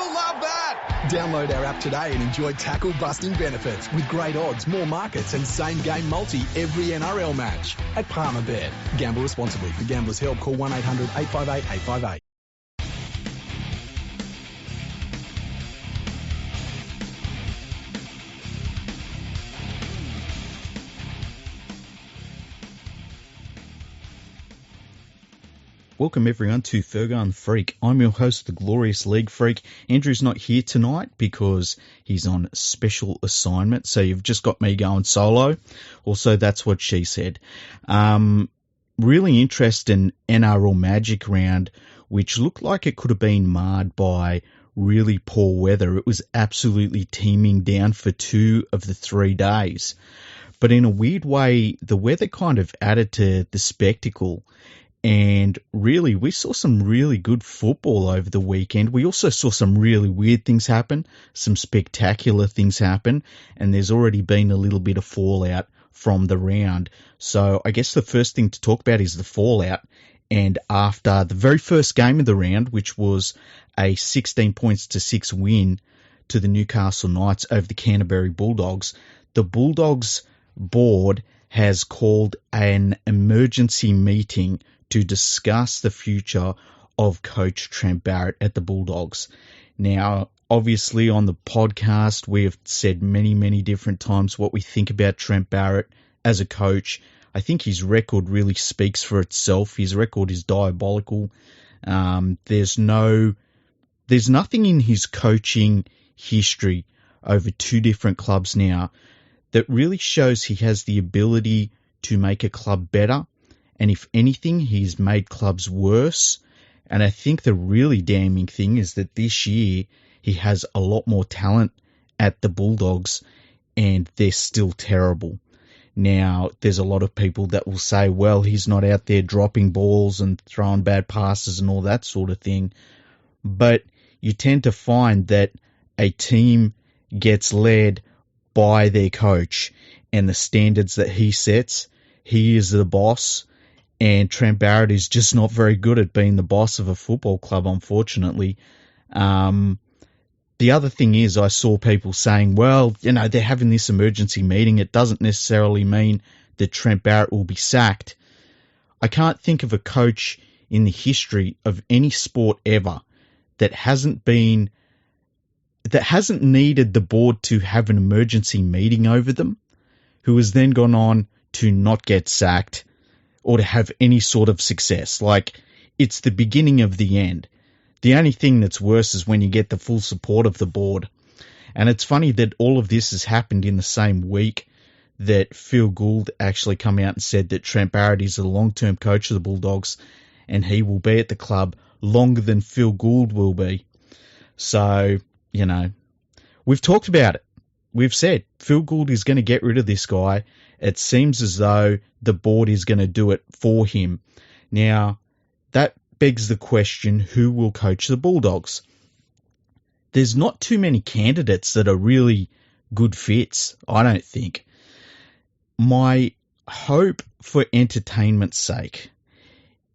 You'll love that. Download our app today and enjoy tackle-busting benefits with great odds, more markets and same-game multi every NRL match at Palmerbet. Gamble responsibly. For Gamblers' Help, call 1-800-858-858. Welcome everyone to Fergo and Freak. I'm your host, the Glorious League Freak. Andrew's not here tonight because he's on special assignment, so you've just got me going solo. Also, that's what she said. Really interesting NRL Magic round, which looked like it could have been marred by really poor weather. It was absolutely teeming down for 2 of the 3 days. But in a weird way, the weather kind of added to the spectacle. And really, we saw some really good football over the weekend. We also saw some really weird things happen, some spectacular things happen, and there's already been a little bit of fallout from the round. So I guess the first thing to talk about is the fallout. And after the very first game of the round, which was a 16 points to 6 win to the Newcastle Knights over the Canterbury Bulldogs, the Bulldogs board has called an emergency meeting to discuss the future of coach Trent Barrett at the Bulldogs. Now, obviously on the podcast, we have said many, many different times what we think about Trent Barrett as a coach. I think his record really speaks for itself. His record is diabolical. There's nothing in his coaching history over 2 different clubs now that really shows he has the ability to make a club better. And if anything, he's made clubs worse. And I think the really damning thing is that this year he has a lot more talent at the Bulldogs and they're still terrible. Now, there's a lot of people that will say, well, he's not out there dropping balls and throwing bad passes and all that sort of thing. But you tend to find that a team gets led by their coach and the standards that he sets. He is the boss. And Trent Barrett is just not very good at being the boss of a football club, unfortunately. The other thing is I saw people saying, well, they're having this emergency meeting. It doesn't necessarily mean that Trent Barrett will be sacked. I can't think of a coach in the history of any sport ever that hasn't needed the board to have an emergency meeting over them, who has then gone on to not get sacked or to have any sort of success. Like, it's the beginning of the end. The only thing that's worse is when you get the full support of the board. And it's funny that all of this has happened in the same week that Phil Gould actually come out and said that Trent Barrett is a long-term coach of the Bulldogs and he will be at the club longer than Phil Gould will be. So, we've talked about it. We've said Phil Gould is going to get rid of this guy. It seems as though the board is going to do it for him. Now, that begs the question, who will coach the Bulldogs? There's not too many candidates that are really good fits, I don't think. My hope for entertainment's sake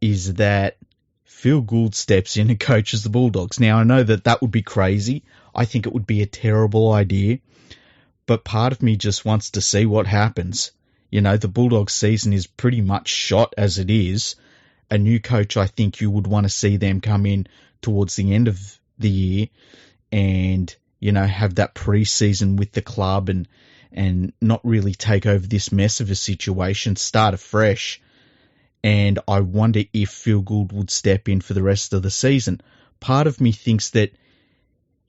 is that Phil Gould steps in and coaches the Bulldogs. Now, I know that would be crazy. I think it would be a terrible idea. But part of me just wants to see what happens. The Bulldogs season is pretty much shot as it is. A new coach, I think you would want to see them come in towards the end of the year and, have that pre-season with the club and not really take over this mess of a situation, start afresh. And I wonder if Phil Gould would step in for the rest of the season. Part of me thinks that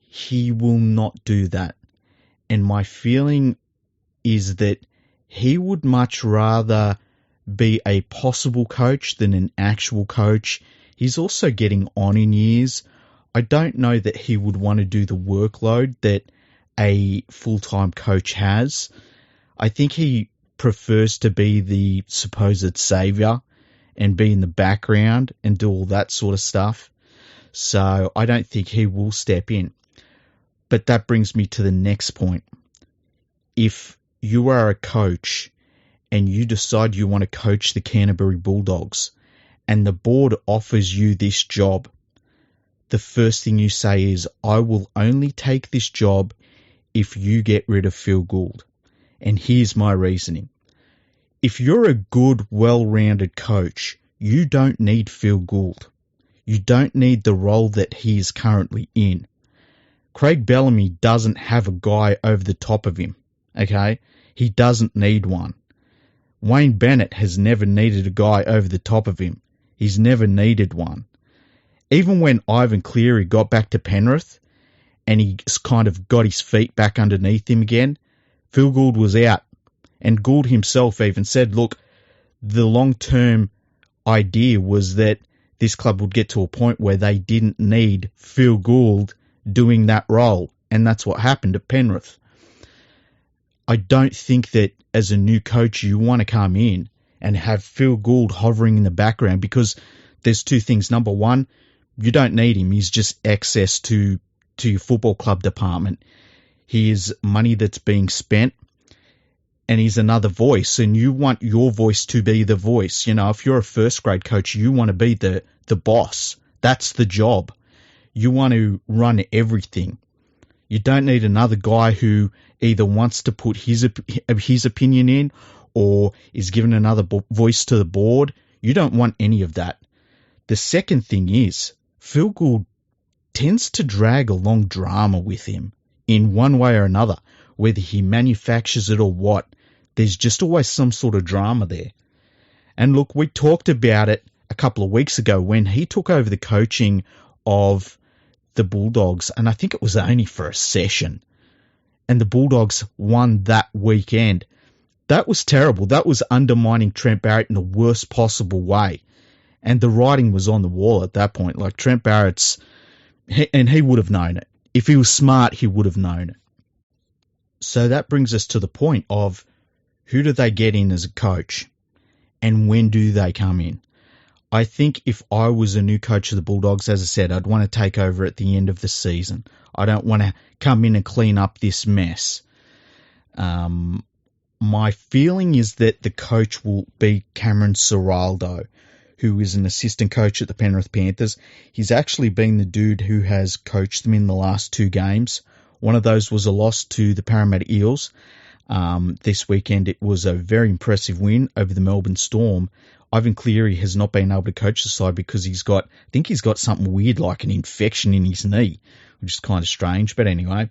he will not do that. And my feeling is that he would much rather be a possible coach than an actual coach. He's also getting on in years. I don't know that he would want to do the workload that a full-time coach has. I think he prefers to be the supposed saviour and be in the background and do all that sort of stuff. So I don't think he will step in. But that brings me to the next point. If you are a coach and you decide you want to coach the Canterbury Bulldogs and the board offers you this job, the first thing you say is, I will only take this job if you get rid of Phil Gould. And here's my reasoning. If you're a good, well-rounded coach, you don't need Phil Gould. You don't need the role that he is currently in. Craig Bellamy doesn't have a guy over the top of him, okay? He doesn't need one. Wayne Bennett has never needed a guy over the top of him. He's never needed one. Even when Ivan Cleary got back to Penrith and he kind of got his feet back underneath him again, Phil Gould was out. And Gould himself even said, look, the long-term idea was that this club would get to a point where they didn't need Phil Gould doing that role. And that's what happened at Penrith. I don't think that as a new coach you want to come in and have Phil Gould hovering in the background, because there's two things. Number one, you don't need him. He's just access to your football club department. He is money that's being spent, and he's another voice, and you want your voice to be the voice. You know, if you're a first grade coach, you want to be the boss. That's the job. You want to run everything. You don't need another guy who either wants to put his opinion in or is given another voice to the board. You don't want any of that. The second thing is, Phil Gould tends to drag along drama with him in one way or another, whether he manufactures it or what. There's just always some sort of drama there. And look, we talked about it a couple of weeks ago when he took over the coaching of the Bulldogs, and I think it was only for a session, and the Bulldogs won that weekend. That was terrible. That was undermining Trent Barrett in the worst possible way. And the writing was on the wall at that point. Like, Trent Barrett's, and he would have known it. If he was smart, he would have known it. So that brings us to the point of, who do they get in as a coach? And when do they come in? I think if I was a new coach of the Bulldogs, as I said, I'd want to take over at the end of the season. I don't want to come in and clean up this mess. My feeling is that the coach will be Cameron Ciraldo, who is an assistant coach at the Penrith Panthers. He's actually been the dude who has coached them in the last two games. One of those was a loss to the Parramatta Eels. This weekend it was a very impressive win over the Melbourne Storm. Ivan Cleary has not been able to coach the side because he's got something weird like an infection in his knee, which is kind of strange. But anyway,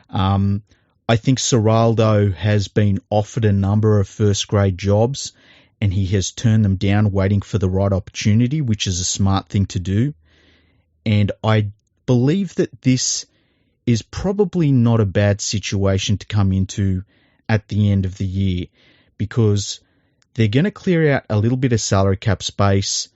I think Ciraldo has been offered a number of first-grade jobs, and he has turned them down waiting for the right opportunity, which is a smart thing to do. And I believe that this is probably not a bad situation to come into at the end of the year, because they're going to clear out a little bit of salary cap space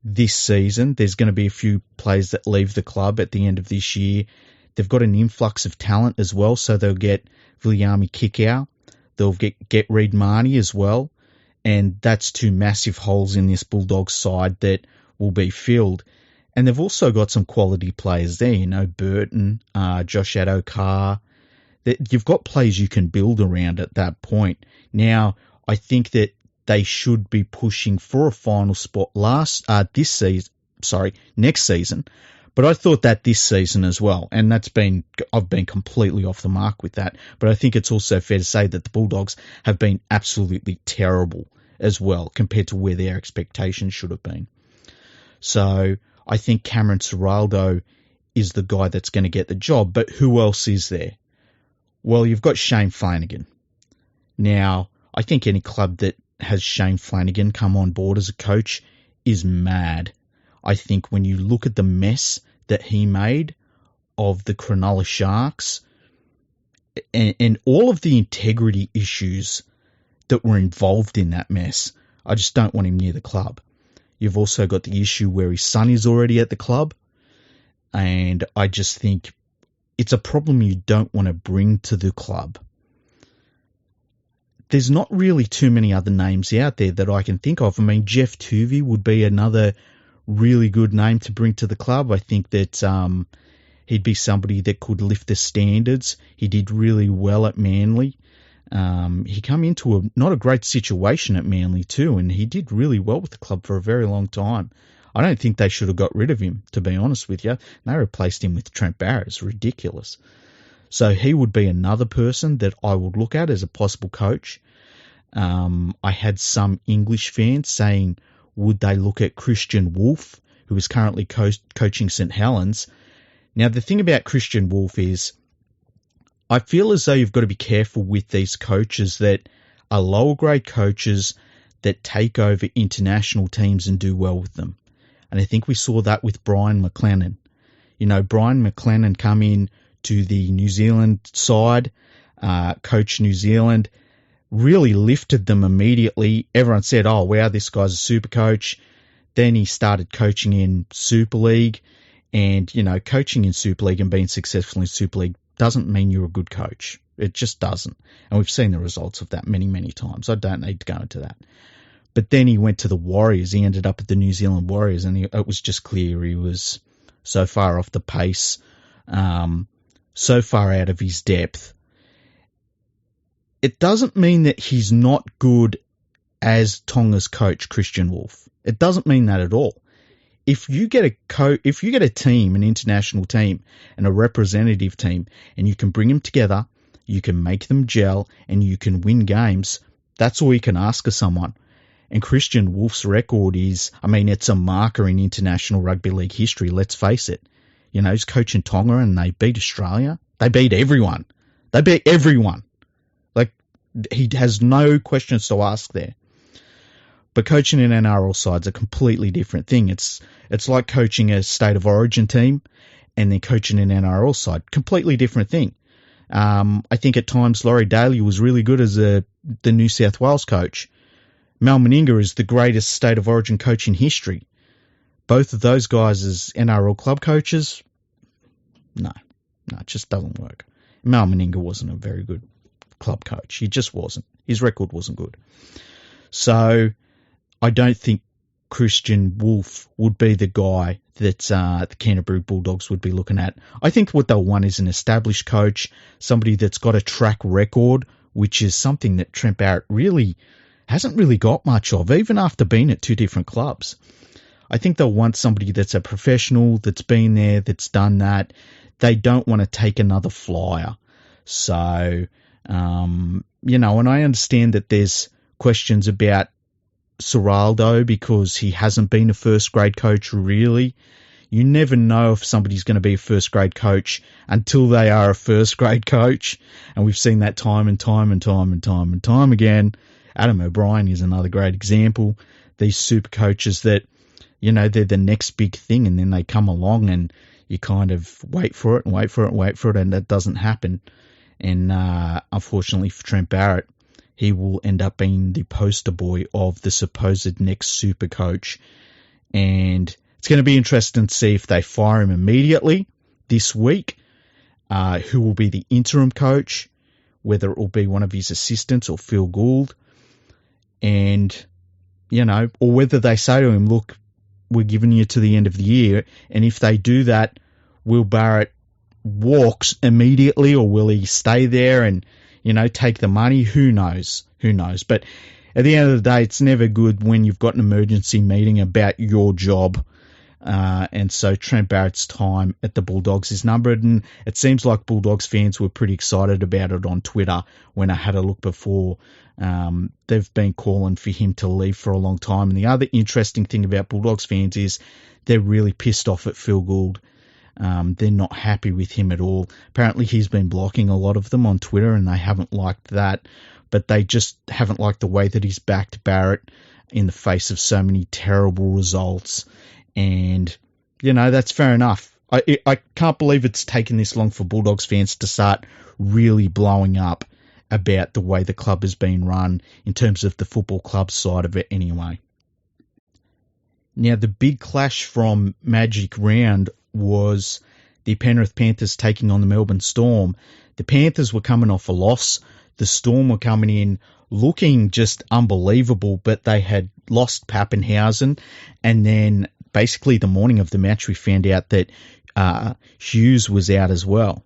this season. There's going to be a few players that leave the club at the end of this year. They've got an influx of talent as well, so they'll get Viliami Kikau. They'll get Reid Marnie as well, and that's two massive holes in this Bulldogs side that will be filled. And they've also got some quality players there, you know, Burton, Josh Addo-Carr. You've got players you can build around at that point. Now, I think that they should be pushing for a final spot next season. But I thought that this season as well, and I've been completely off the mark with that. But I think it's also fair to say that the Bulldogs have been absolutely terrible as well compared to where their expectations should have been. So I think Cameron Ciraldo is the guy that's going to get the job. But who else is there? Well, you've got Shane Flanagan. Now, I think any club that has Shane Flanagan come on board as a coach is mad. I think when you look at the mess that he made of the Cronulla Sharks and all of the integrity issues that were involved in that mess, I just don't want him near the club. You've also got the issue where his son is already at the club, and I just think it's a problem you don't want to bring to the club. There's not really too many other names out there that I can think of. I mean, Jeff Tuvey would be another really good name to bring to the club. I think that he'd be somebody that could lift the standards. He did really well at Manly. He came into not a great situation at Manly too, and he did really well with the club for a very long time. I don't think they should have got rid of him, to be honest with you. They replaced him with Trent Barrett. It's ridiculous. So he would be another person that I would look at as a possible coach. I had some English fans saying, would they look at Christian Wolf, who is currently coaching St Helens? Now, the thing about Christian Wolf is, I feel as though you've got to be careful with these coaches that are lower grade coaches that take over international teams and do well with them. And I think we saw that with Brian McLennan. You know, Brian McLennan come in to the New Zealand side, coach New Zealand, really lifted them immediately. Everyone said, oh, wow, this guy's a super coach. Then he started coaching in Super League. And, you know, coaching in Super League and being successful in Super League doesn't mean you're a good coach. It just doesn't. And we've seen the results of that many, many times. I don't need to go into that. But then he went to the Warriors. He ended up at the New Zealand Warriors, and it was just clear he was so far off the pace, so far out of his depth. It doesn't mean that he's not good as Tonga's coach, Christian Wolf. It doesn't mean that at all. If you get a team, an international team, and a representative team, and you can bring them together, you can make them gel, and you can win games, that's all you can ask of someone. And Christian Wolf's record is, I mean, it's a marker in international rugby league history, let's face it. You know, he's coaching Tonga and they beat Australia. They beat everyone. They beat everyone. Like, he has no questions to ask there. But coaching an NRL side's a completely different thing. It's like coaching a state of origin team and then coaching an NRL side. Completely different thing. I think at times Laurie Daly was really good as the New South Wales coach. Mal Meninga is the greatest state of origin coach in history. Both of those guys as NRL club coaches, no, it just doesn't work. Mal Meninga wasn't a very good club coach. He just wasn't. His record wasn't good. So I don't think Christian Wolf would be the guy that the Canterbury Bulldogs would be looking at. I think what they'll want is an established coach, somebody that's got a track record, which is something that Trent Barrett really hasn't really got much of, even after being at two different clubs. I think they'll want somebody that's a professional, that's been there, that's done that. They don't want to take another flyer. So, you know, and I understand that there's questions about Ciraldo because he hasn't been a first grade coach really. You never know if somebody's going to be a first grade coach until they are a first grade coach. And we've seen that time and time again. Adam O'Brien is another great example. These super coaches that, you know, they're the next big thing and then they come along and you kind of wait for it and that doesn't happen. And unfortunately for Trent Barrett, he will end up being the poster boy of the supposed next super coach. And it's going to be interesting to see if they fire him immediately this week, who will be the interim coach, whether it will be one of his assistants or Phil Gould. And, you know, or whether they say to him, look, we're giving you to the end of the year. And if they do that, will Barrett walks immediately or will he stay there and, you know, take the money? Who knows? But at the end of the day, it's never good when you've got an emergency meeting about your job. And so Trent Barrett's time at the Bulldogs is numbered, and it seems like Bulldogs fans were pretty excited about it on Twitter when I had a look before. They've been calling for him to leave for a long time. And the other interesting thing about Bulldogs fans is they're really pissed off at Phil Gould. They're not happy with him at all. Apparently he's been blocking a lot of them on Twitter and they haven't liked that, but they just haven't liked the way that he's backed Barrett in the face of so many terrible results. And, you know, that's fair enough. I can't believe it's taken this long for Bulldogs fans to start really blowing up about the way the club has been run in terms of the football club side of it anyway. Now, the big clash from Magic Round was the Penrith Panthers taking on the Melbourne Storm. The Panthers were coming off a loss. The Storm were coming in looking just unbelievable, but they had lost Pappenhausen. And then basically the morning of the match, we found out that Hughes was out as well.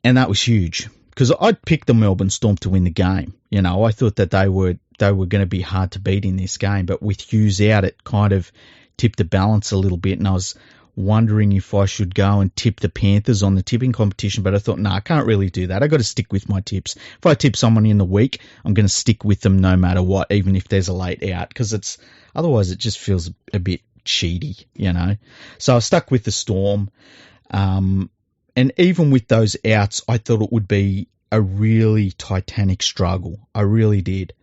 And that was huge because I'd picked the Melbourne Storm to win the game. You know, I thought that they were going to be hard to beat in this game, but with Hughes out, it kind of tip the balance a little bit, and I was wondering if I should go and tip the Panthers on the tipping competition, but I thought, I can't really do that. I got to stick with my tips. If I tip someone in the week, I'm going to stick with them no matter what, even if there's a late out, because otherwise it just feels a bit cheaty, So I stuck with the Storm, and even with those outs, I thought it would be a really titanic struggle. I really did,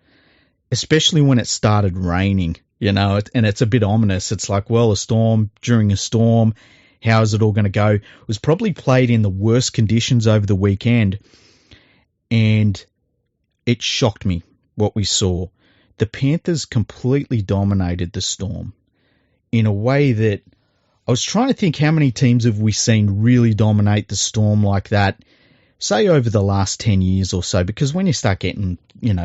especially when it started raining. And it's a bit ominous. It's like, well, a storm during a storm, how is it all going to go? It was probably played in the worst conditions over the weekend, and it shocked me what we saw. The Panthers completely dominated the Storm in a way that I was trying to think, how many teams have we seen really dominate the Storm like that, say over the last 10 years or so, because when you start getting,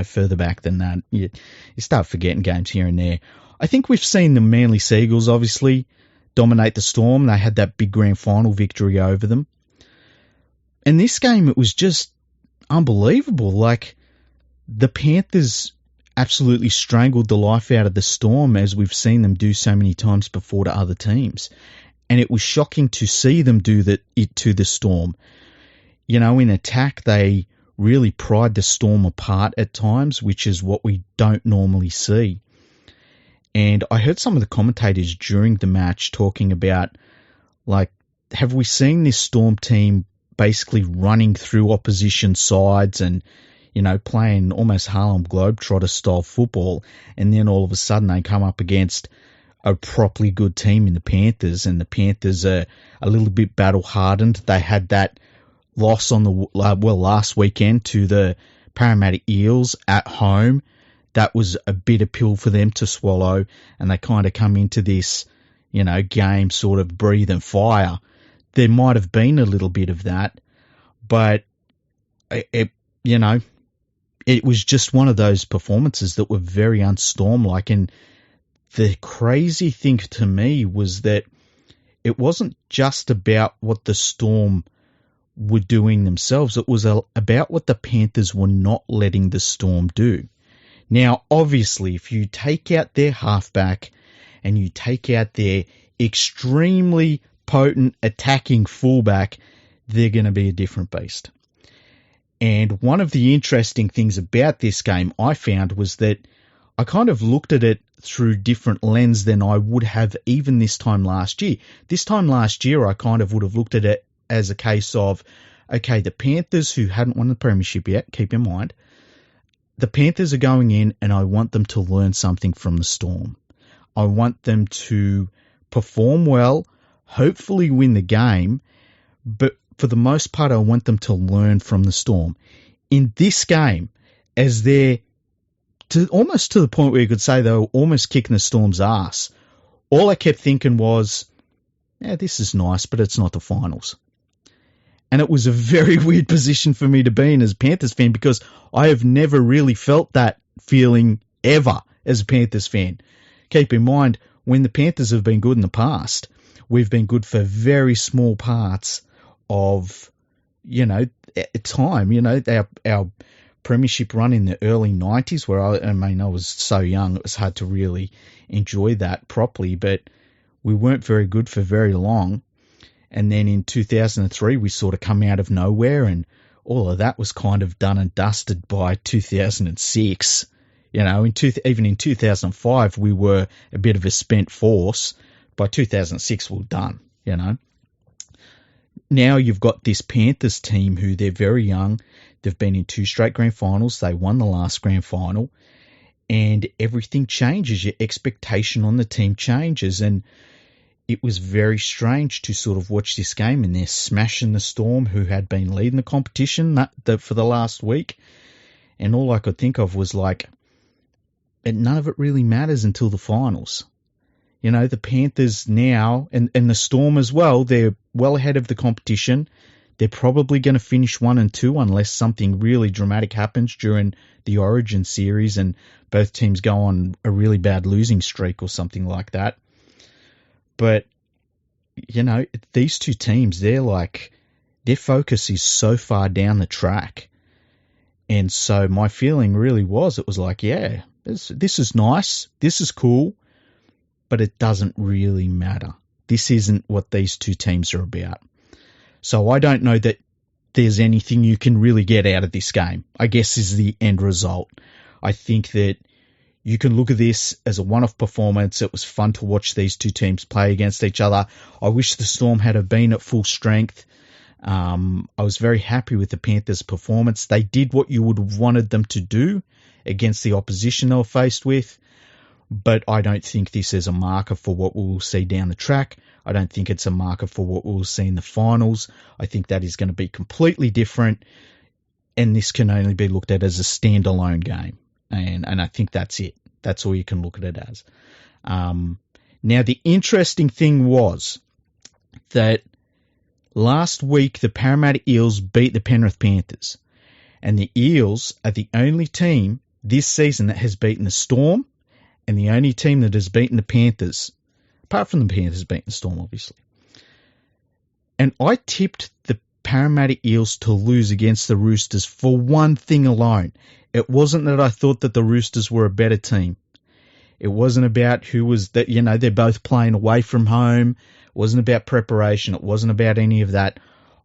further back than that, you start forgetting games here and there. I think we've seen the Manly Seagulls obviously dominate the Storm. They had that big grand final victory over them. And this game, it was just unbelievable. Like, the Panthers absolutely strangled the life out of the Storm, as we've seen them do so many times before to other teams. And it was shocking to see them do it to the Storm. In attack, they really pried the Storm apart at times, which is what we don't normally see. And I heard some of the commentators during the match talking about, like, have we seen this Storm team basically running through opposition sides and, playing almost Harlem Globetrotter style football, and then all of a sudden they come up against a properly good team in the Panthers, and the Panthers are a little bit battle hardened. They had that loss on last weekend to the Parramatta Eels at home. That was a bitter pill for them to swallow, and they kind of come into this, game sort of breathing fire. There might have been a little bit of that, but it was just one of those performances that were very unstorm-like. And the crazy thing to me was that it wasn't just about what the Storm were doing themselves. It was about what the Panthers were not letting the Storm do. Now, obviously, if you take out their halfback and you take out their extremely potent attacking fullback, they're going to be a different beast. And one of the interesting things about this game I found was that I kind of looked at it through different lens than I would have even this time last year. This time last year, I kind of would have looked at it as a case of, okay, the Panthers, who hadn't won the Premiership yet, keep in mind, the Panthers are going in, and I want them to learn something from the Storm. I want them to perform well, hopefully win the game, but for the most part, I want them to learn from the Storm. In this game, as they're almost to the point where you could say they were almost kicking the Storm's ass, all I kept thinking was, this is nice, but it's not the finals. And it was a very weird position for me to be in as a Panthers fan, because I have never really felt that feeling ever as a Panthers fan. Keep in mind, when the Panthers have been good in the past, we've been good for very small parts of, time. Our Premiership run in the early 90s, where I was so young, it was hard to really enjoy that properly, but we weren't very good for very long. And then in 2003, we sort of come out of nowhere, and all of that was kind of done and dusted by 2006. Even in 2005, we were a bit of a spent force. By 2006, we were done, Now you've got this Panthers team who they're very young. They've been in 2 straight grand finals. They won the last grand final. And everything changes. Your expectation on the team changes. And it was very strange to sort of watch this game, and they're smashing the Storm, who had been leading the competition for the last week. And all I could think of was like, none of it really matters until the finals. The Panthers now, and the Storm as well, they're well ahead of the competition. They're probably going to finish 1 and 2 unless something really dramatic happens during the Origin series and both teams go on a really bad losing streak or something like that. But, these two teams, their focus is so far down the track. And so my feeling really was, it was like, this is nice, this is cool, but it doesn't really matter. This isn't what these two teams are about. So I don't know that there's anything you can really get out of this game, I guess, is the end result. I think that you can look at this as a one-off performance. It was fun to watch these two teams play against each other. I wish the Storm had have been at full strength. I was very happy with the Panthers' performance. They did what you would have wanted them to do against the opposition they were faced with, but I don't think this is a marker for what we will see down the track. I don't think it's a marker for what we will see in the finals. I think that is going to be completely different, and this can only be looked at as a standalone game, and I think that's it. That's all you can look at it as. Now, the interesting thing was that last week the Parramatta Eels beat the Penrith Panthers, and the Eels are the only team this season that has beaten the Storm, and the only team that has beaten the Panthers, apart from the Panthers beating the Storm, obviously. And I tipped the Parramatta Eels to lose against the Roosters for one thing alone. It wasn't that I thought that the Roosters were a better team. It wasn't about who was that, they're both playing away from home. It wasn't about preparation. It wasn't about any of that.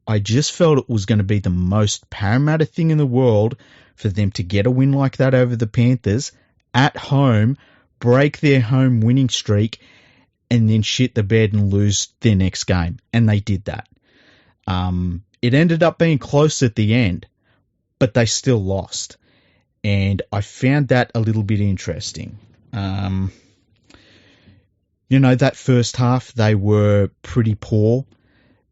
I just felt it was going to be the most Parramatta thing in the world for them to get a win like that over the Panthers at home, break their home winning streak, and then shit the bed and lose their next game. And they did that. It ended up being close at the end, but they still lost. And I found that a little bit interesting. That first half, they were pretty poor.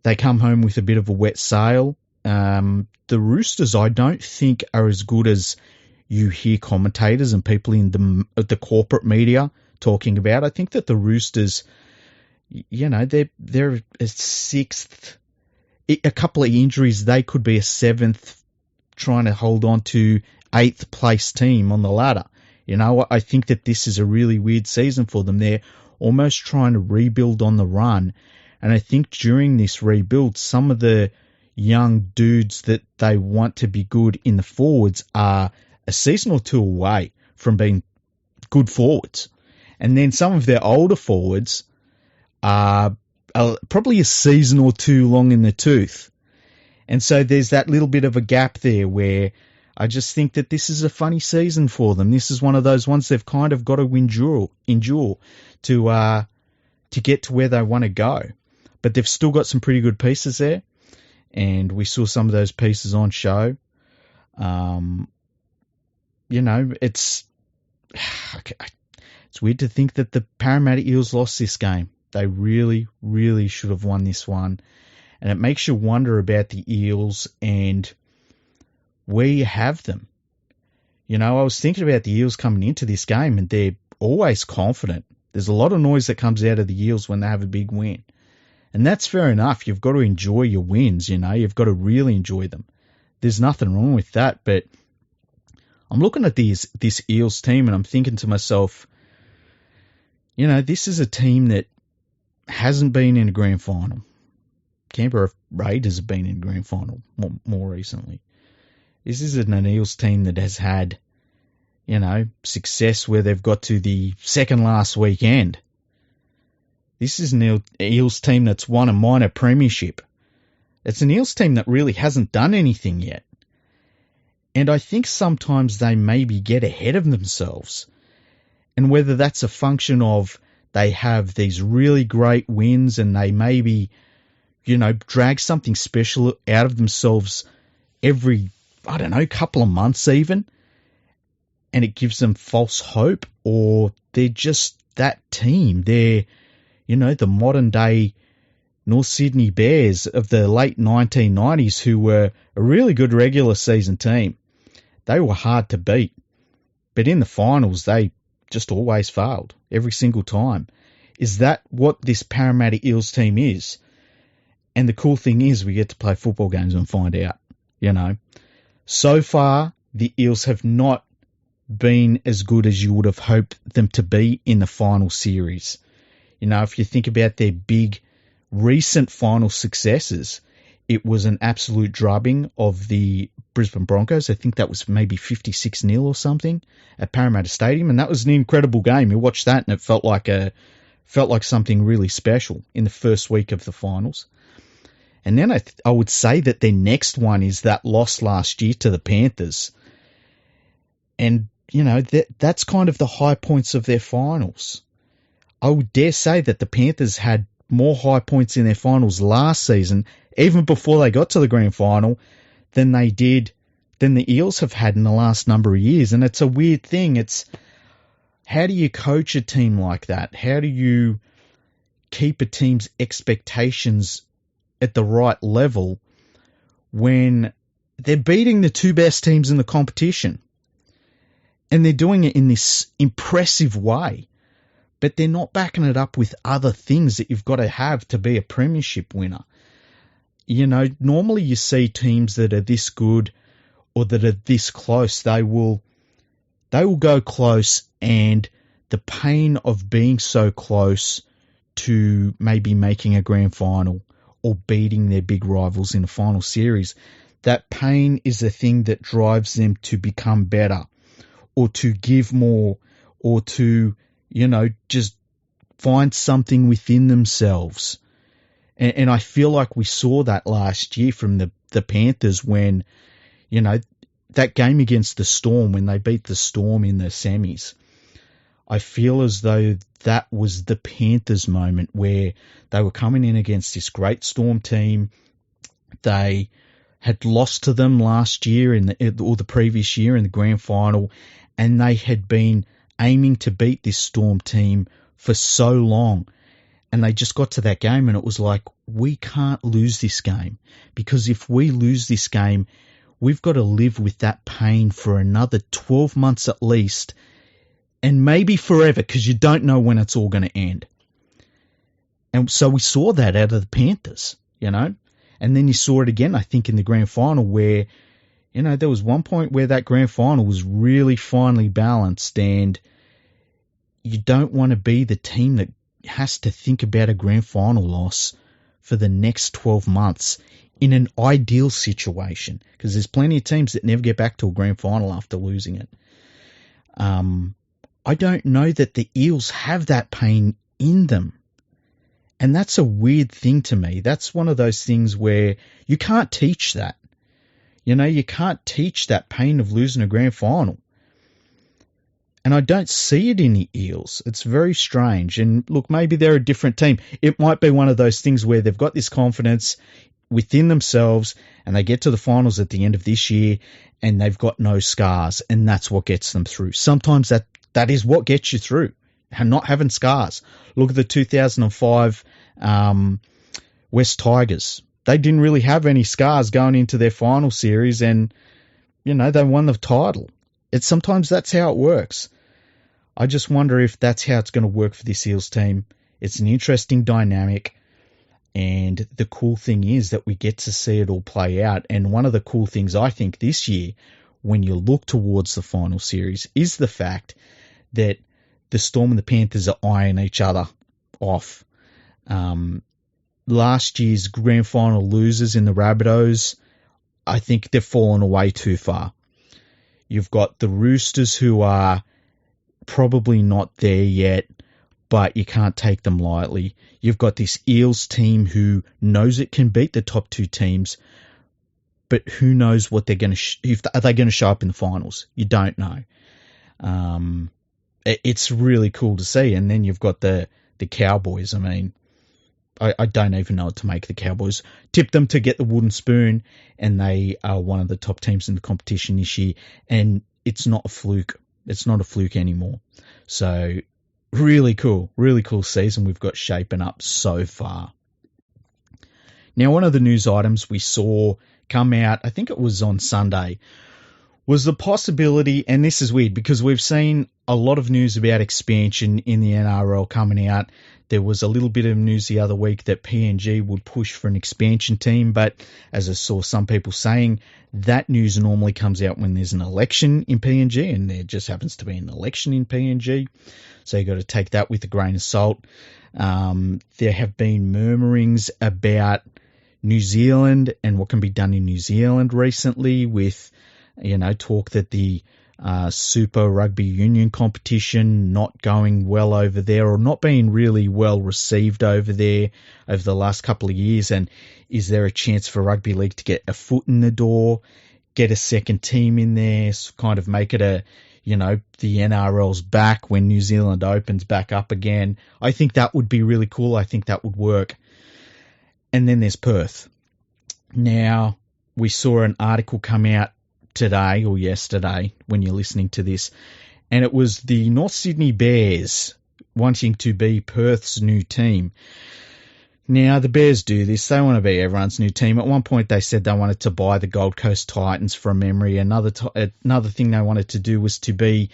They come home with a bit of a wet sail. The Roosters, I don't think, are as good as you hear commentators and people in the corporate media talking about. I think that the Roosters, they're a sixth. A couple of injuries, they could be a seventh, trying to hold on to eighth place team on the ladder. I think that this is a really weird season for them. They're almost trying to rebuild on the run. And I think during this rebuild, some of the young dudes that they want to be good in the forwards are a season or two away from being good forwards. And then some of their older forwards are probably a season or two long in the tooth. And so there's that little bit of a gap there where I just think that this is a funny season for them. This is one of those ones they've kind of got to endure to get to where they want to go. But they've still got some pretty good pieces there, and we saw some of those pieces on show. It's weird to think that the Parramatta Eels lost this game. They really, really should have won this one. And it makes you wonder about the Eels and where you have them. I was thinking about the Eels coming into this game, and they're always confident. There's a lot of noise that comes out of the Eels when they have a big win. And that's fair enough. You've got to enjoy your wins, You've got to really enjoy them. There's nothing wrong with that. But I'm looking at this Eels team, and I'm thinking to myself, this is a team that hasn't been in a grand final. Canberra Raiders have been in a grand final more recently. This isn't an Eels team that has had, success where they've got to the second last weekend. This is an Eels team that's won a minor premiership. It's an Eels team that really hasn't done anything yet. And I think sometimes they maybe get ahead of themselves. And whether that's a function of they have these really great wins and they maybe, drag something special out of themselves every, couple of months even, and it gives them false hope, or they're just that team. They're, the modern day North Sydney Bears of the late 1990s who were a really good regular season team. They were hard to beat, but in the finals they just always failed every single time. Is that what this Parramatta Eels team is? And the cool thing is we get to play football games and find out, So far, the Eels have not been as good as you would have hoped them to be in the final series. If you think about their big recent final successes, it was an absolute drubbing of the Brisbane Broncos. I think that was maybe 56-0 or something at Parramatta Stadium, and that was an incredible game. You watched that and it felt like a felt like something really special in the first week of the finals. And then I would say that their next one is that loss last year to the Panthers. And, that's kind of the high points of their finals. I would dare say that the Panthers had more high points in their finals last season, even before they got to the grand final, than the Eels have had in the last number of years. And it's a weird thing. It's, how do you coach a team like that? How do you keep a team's expectations at the right level when they're beating the two best teams in the competition? And they're doing it in this impressive way, but they're not backing it up with other things that you've got to have to be a premiership winner. Normally you see teams that are this good or that are this close, they will go close, and the pain of being so close to maybe making a grand final or beating their big rivals in a final series, that pain is the thing that drives them to become better or to give more or to, just find something within themselves. And I feel like we saw that last year from the Panthers when, that game against the Storm, when they beat the Storm in the semis. I feel as though that was the Panthers moment where they were coming in against this great Storm team. They had lost to them last year or the previous year in the grand final, and they had been aiming to beat this Storm team for so long. And they just got to that game and it was like, we can't lose this game, because if we lose this game, we've got to live with that pain for another 12 months at least, and maybe forever, because you don't know when it's all going to end. And so we saw that out of the Panthers, and then you saw it again, I think, in the grand final where, there was one point where that grand final was really finely balanced, and you don't want to be the team that has to think about a grand final loss for the next 12 months in an ideal situation, because there's plenty of teams that never get back to a grand final after losing it. I don't know that the Eels have that pain in them. And that's a weird thing to me. That's one of those things where you can't teach that. You can't teach that pain of losing a grand final. And I don't see it in the Eels. It's very strange. And look, maybe they're a different team. It might be one of those things where they've got this confidence within themselves and they get to the finals at the end of this year and they've got no scars, and that's what gets them through. Sometimes that is what gets you through, not having scars. Look at the 2005 West Tigers. They didn't really have any scars going into their final series, and they won the title. Sometimes that's how it works. I just wonder if that's how it's going to work for this Eels team. It's an interesting dynamic, and the cool thing is that we get to see it all play out. And one of the cool things I think this year, when you look towards the final series, is the fact that the Storm and the Panthers are eyeing each other off. Last year's grand final losers in the Rabbitohs, I think they've fallen away too far. You've got the Roosters, who are probably not there yet, but you can't take them lightly. You've got this Eels team who knows it can beat the top two teams, but who knows what they're going to are they going to show up in the finals? You don't know. It's really cool to see. And then you've got the Cowboys. I mean, I don't even know what to make of the Cowboys. Tipped them to get the wooden spoon, and they are one of the top teams in the competition this year. And it's not a fluke. It's not a fluke anymore. So really cool season we've got shaping up so far. Now, one of the news items we saw come out, I think it was on Sunday, was the possibility, and this is weird because we've seen a lot of news about expansion in the NRL coming out. There was a little bit of news the other week that PNG would push for an expansion team, but as I saw some people saying, that news normally comes out when there's an election in PNG, and there just happens to be an election in PNG. So you've got to take that with a grain of salt. There have been murmurings about New Zealand and what can be done in New Zealand recently with, talk that the Super Rugby Union competition not going well over there, or not being really well received over there over the last couple of years? And is there a chance for Rugby League to get a foot in the door, get a second team in there, kind of make it the NRL's back when New Zealand opens back up again? I think that would be really cool. I think that would work. And then there's Perth. Now, we saw an article come out today or yesterday when you're listening to this, and it was the North Sydney Bears wanting to be Perth's new team. Now, the Bears do this. They want to be everyone's new team. At one point, they said they wanted to buy the Gold Coast Titans from memory. Another thing they wanted to do was to be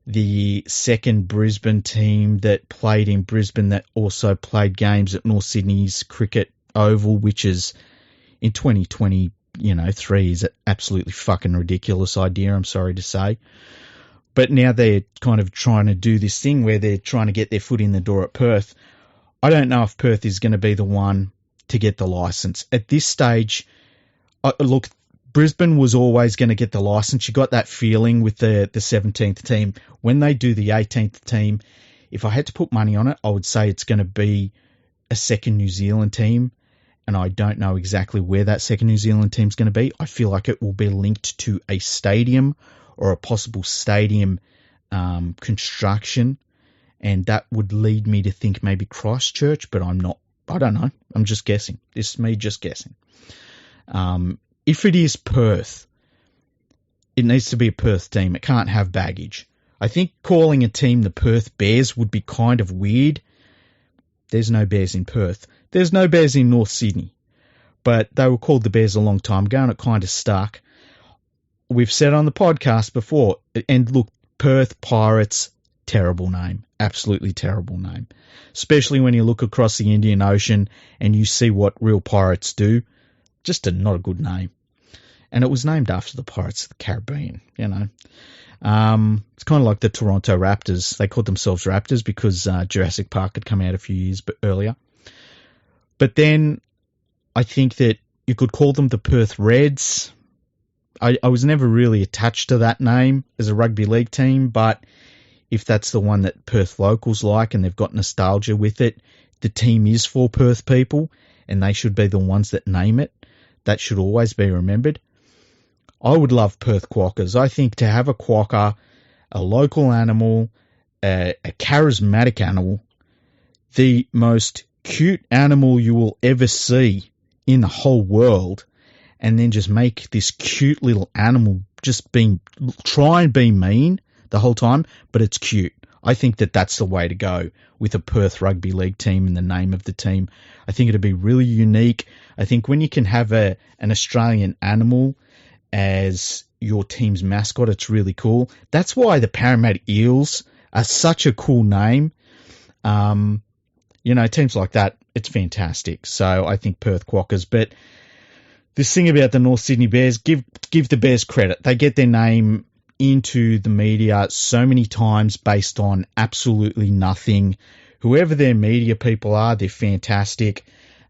the second Brisbane team that played in Brisbane that also played games at North Sydney's Cricket Oval, which is in 2023 is an absolutely fucking ridiculous idea, I'm sorry to say. But now they're kind of trying to do this thing where they're trying to get their foot in the door at Perth. I don't know if Perth is going to be the one to get the license. At this stage, look, Brisbane was always going to get the license. You got that feeling with the 17th team. When they do the 18th team, if I had to put money on it, I would say it's going to be a second New Zealand team. And I don't know exactly where that second New Zealand team is going to be. I feel like it will be linked to a stadium or a possible stadium construction. And that would lead me to think maybe Christchurch, but I'm not. I don't know. I'm just guessing. This is me just guessing. If it is Perth, it needs to be a Perth team. It can't have baggage. I think calling a team the Perth Bears would be kind of weird. There's no Bears in Perth. There's no Bears in North Sydney. But they were called the Bears a long time ago, and it kind of stuck. We've said on the podcast before, and look, Perth Pirates, terrible name. Absolutely terrible name. Especially when you look across the Indian Ocean and you see what real pirates do. Just not a good name. And it was named after the Pirates of the Caribbean, It's kind of like the Toronto Raptors. They called themselves Raptors because Jurassic Park had come out a few years earlier. But then I think that you could call them the Perth Reds. I was never really attached to that name as a rugby league team, but if that's the one that Perth locals like and they've got nostalgia with it, the team is for Perth people and they should be the ones that name it. That should always be remembered. I would love Perth Quokkas. I think to have a quokka, a local animal, a charismatic animal, the most cute animal you will ever see in the whole world, and then just make this cute little animal just try and be mean the whole time, but it's cute. I think that that's the way to go with a Perth Rugby League team and the name of the team. I think it'd be really unique. I think when you can have an Australian animal as your team's mascot, it's really cool. That's why the Parramatta Eels are such a cool name. Teams like that, it's fantastic. So I think Perth Quokkas. But this thing about the North Sydney Bears, give the Bears credit. They get their name into the media so many times based on absolutely nothing. Whoever their media people are, they're fantastic.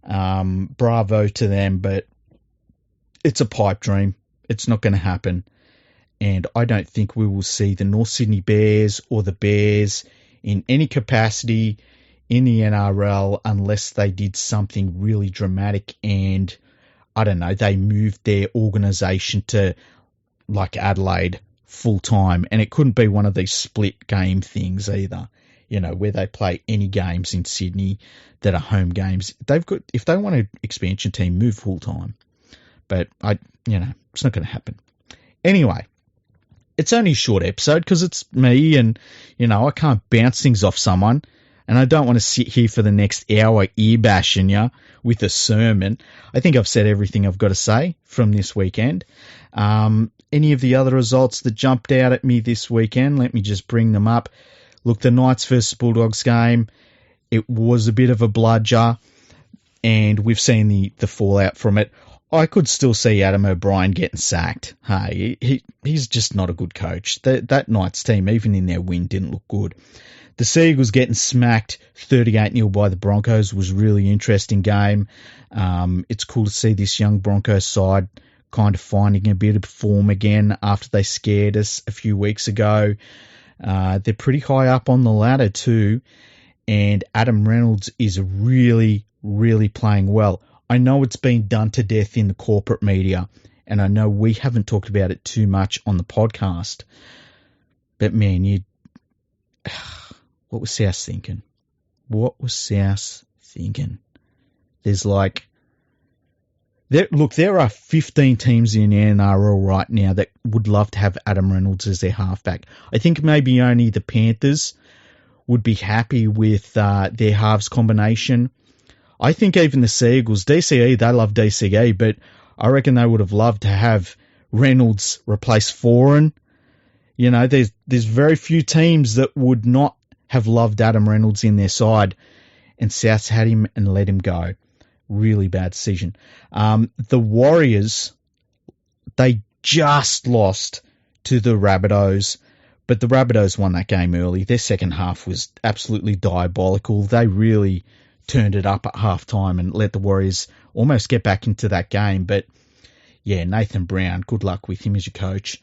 Bravo to them, but it's a pipe dream. It's not going to happen. And I don't think we will see the North Sydney Bears or the Bears in any capacity in the NRL unless they did something really dramatic and, I don't know, they moved their organisation to like Adelaide full time. And it couldn't be one of these split game things either, where they play any games in Sydney that are home games. If they want an expansion team, move full time. But it's not going to happen. Anyway, it's only a short episode because it's me and, I can't bounce things off someone. And I don't want to sit here for the next hour ear bashing you with a sermon. I think I've said everything I've got to say from this weekend. Any of the other results that jumped out at me this weekend, let me just bring them up. Look, the Knights versus Bulldogs game, it was a bit of a bludger, and we've seen the fallout from it. I could still see Adam O'Brien getting sacked. Hey, he's just not a good coach. That Knights team, even in their win, didn't look good. The Seagulls getting smacked 38-0 by the Broncos was a really interesting game. It's cool to see this young Broncos side kind of finding a bit of form again after they scared us a few weeks ago. They're pretty high up on the ladder too, and Adam Reynolds is really, really playing well. I know it's been done to death in the corporate media, and I know we haven't talked about it too much on the podcast, but man, what was South thinking? What was South thinking? There are 15 teams in the NRL right now that would love to have Adam Reynolds as their halfback. I think maybe only the Panthers would be happy with their halves combination. I think even the Seagulls, DCE, they love DCE, but I reckon they would have loved to have Reynolds replace Foran. You know, there's very few teams that would not have loved Adam Reynolds in their side, and South's had him and let him go. Really bad decision. The Warriors, they just lost to the Rabbitohs, but the Rabbitohs won that game early. Their second half was absolutely diabolical. They really turned it up at halftime and let the Warriors almost get back into that game. But yeah, Nathan Brown, good luck with him as your coach.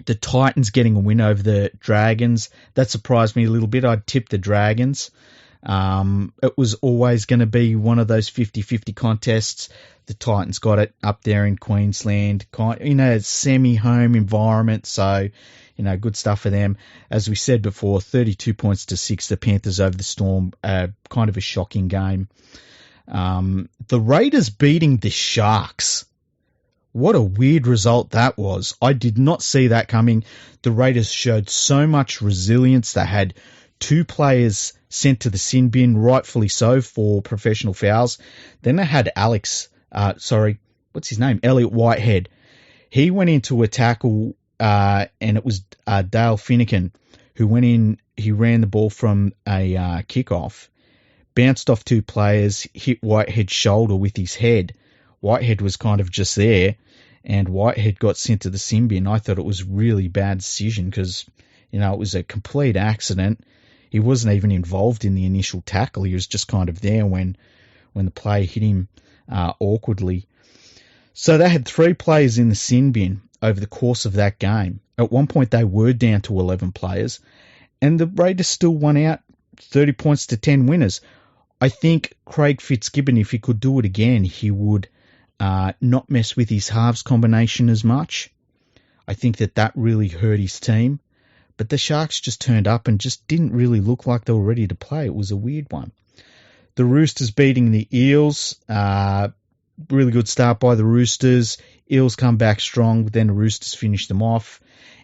The Titans getting a win over the Dragons, that surprised me a little bit. I'd tipped the Dragons. It was always going to be one of those 50-50 contests. The Titans got it up there in Queensland, semi-home environment, so, good stuff for them. As we said before, 32 points to 6, the Panthers over the Storm, kind of a shocking game. The Raiders beating the Sharks. What a weird result that was. I did not see that coming. The Raiders showed so much resilience. They had 2 players sent to the sin bin, rightfully so, for professional fouls. Then they had Elliot Whitehead. He went into a tackle, and it was Dale Finnegan who went in. He ran the ball from a kickoff, bounced off 2 players, hit Whitehead's shoulder with his head. Whitehead was kind of just there, and Whitehead got sent to the sin bin. I thought it was a really bad decision because, it was a complete accident. He wasn't even involved in the initial tackle. He was just kind of there when the player hit him awkwardly. So they had 3 players in the sin bin over the course of that game. At one point, they were down to 11 players, and the Raiders still won out 30 points to 10 winners. I think Craig Fitzgibbon, if he could do it again, he would not mess with his halves combination as much. I think that really hurt his team. But the Sharks just turned up and just didn't really look like they were ready to play. It was a weird one. The Roosters beating the Eels. Really good start by the Roosters. Eels come back strong, then the Roosters finished them off.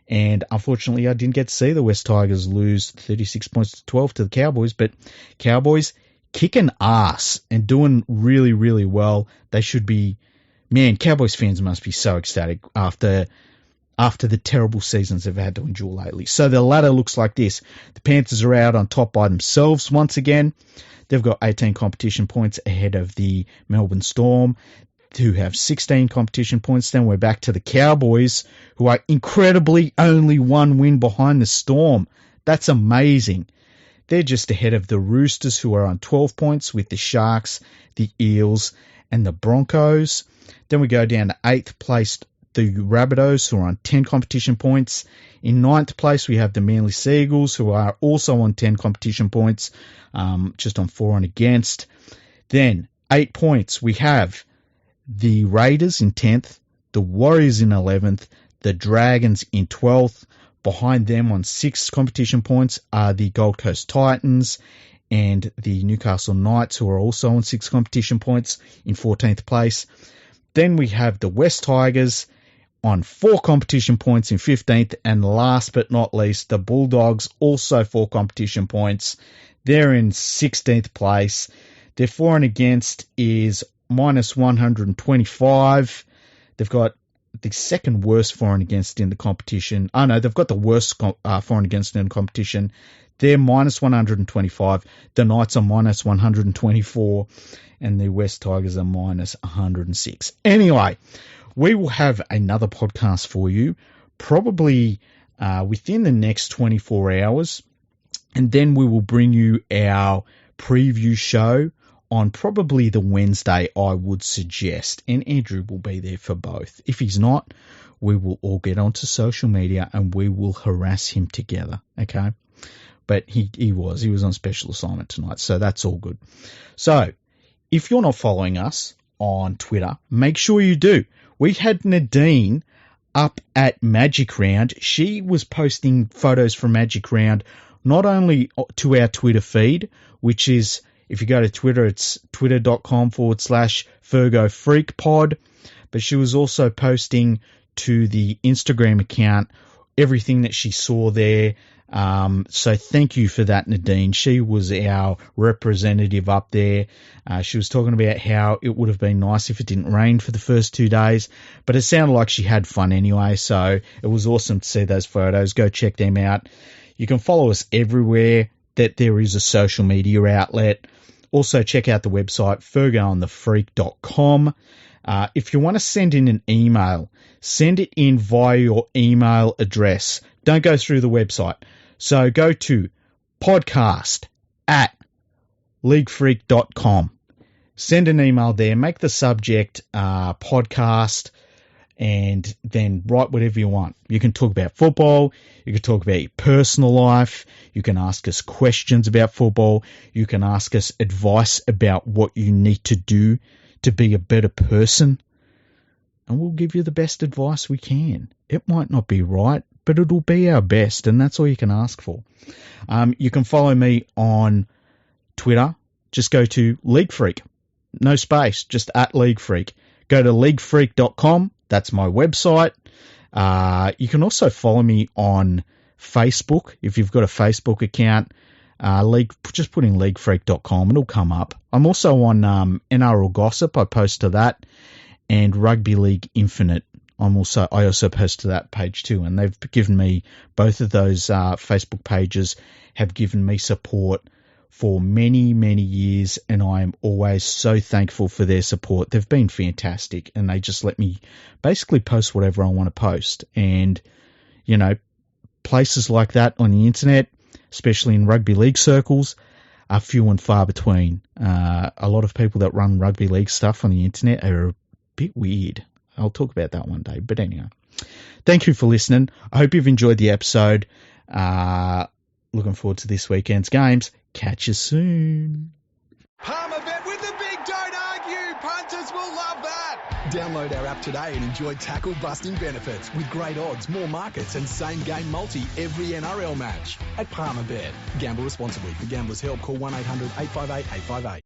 And unfortunately, I didn't get to see the West Tigers lose 36 points to 12 to the Cowboys. But Cowboys kicking ass and doing really, really well. They should be... Man, Cowboys fans must be so ecstatic after the terrible seasons they've had to endure lately. So the ladder looks like this. The Panthers are out on top by themselves once again. They've got 18 competition points ahead of the Melbourne Storm, who have 16 competition points. Then we're back to the Cowboys, who are incredibly only 1 win behind the Storm. That's amazing. They're just ahead of the Roosters, who are on 12 points, with the Sharks, the Eels, and the Broncos. Then we go down to 8th place, the Rabbitohs, who are on 10 competition points. In 9th place, we have the Manly Seagulls, who are also on 10 competition points, just on 4 and against. Then, 8 points, we have the Raiders in 10th, the Warriors in 11th, the Dragons in 12th. Behind them on 6 competition points are the Gold Coast Titans and the Newcastle Knights, who are also on 6 competition points in 14th place. Then we have the West Tigers on 4 competition points in 15th. And last but not least, the Bulldogs, also 4 competition points. They're in 16th place. Their for and against is minus 125. They've got the second worst for and against in the competition. Oh no, they've got the worst for and against in the competition. They're minus 125. The Knights are minus 124. And the West Tigers are minus 106. Anyway, we will have another podcast for you, probably within the next 24 hours. And then we will bring you our preview show on probably the Wednesday, I would suggest, and Andrew will be there for both. If he's not, we will all get onto social media and we will harass him together, okay? But he was on special assignment tonight, so that's all good. So, if you're not following us on Twitter, make sure you do. We had Nadine up at Magic Round. She was posting photos from Magic Round, not only to our Twitter feed, which is, if you go to Twitter, it's twitter.com/Fergo Freak Pod. But she was also posting to the Instagram account everything that she saw there. So thank you for that, Nadine. She was our representative up there. She was talking about how it would have been nice if it didn't rain for the first 2 days, but it sounded like she had fun anyway. So it was awesome to see those photos. Go check them out. You can follow us everywhere that there is a social media outlet. Also, check out the website, fergoandthefreak.com. If you want to send in an email, send it in via your email address. Don't go through the website. So go to podcast@leaguefreak.com. Send an email there. Make the subject podcast, and then write whatever you want. You can talk about football. You can talk about your personal life. You can ask us questions about football. You can ask us advice about what you need to do to be a better person. And we'll give you the best advice we can. It might not be right, but it'll be our best, and that's all you can ask for. You can follow me on Twitter. Just go to League Freak. No space, just @League Freak. Go to leaguefreak.com. That's my website. You can also follow me on Facebook. If you've got a Facebook account, just put in leaguefreak.com. It'll come up. I'm also on NRL Gossip. I post to that. And Rugby League Infinite. I also post to that page too. And they've given me, both of those Facebook pages have given me support for many, many years, and I am always so thankful for their support. They've been fantastic, and they just let me basically post whatever I want to post. And, you know, places like that on the internet, especially in rugby league circles, are few and far between. A lot of people that run rugby league stuff on the internet are a bit weird. I'll talk about that one day. But anyway, thank you for listening. I hope you've enjoyed the episode. Looking forward to this weekend's games. Catch you soon. Palmerbet with the big don't argue. Punters will love that. Download our app today and enjoy tackle busting benefits with great odds, more markets and same game multi every NRL match at Palmerbet. Gamble responsibly. For Gamblers' Help, call 1-800-858-858.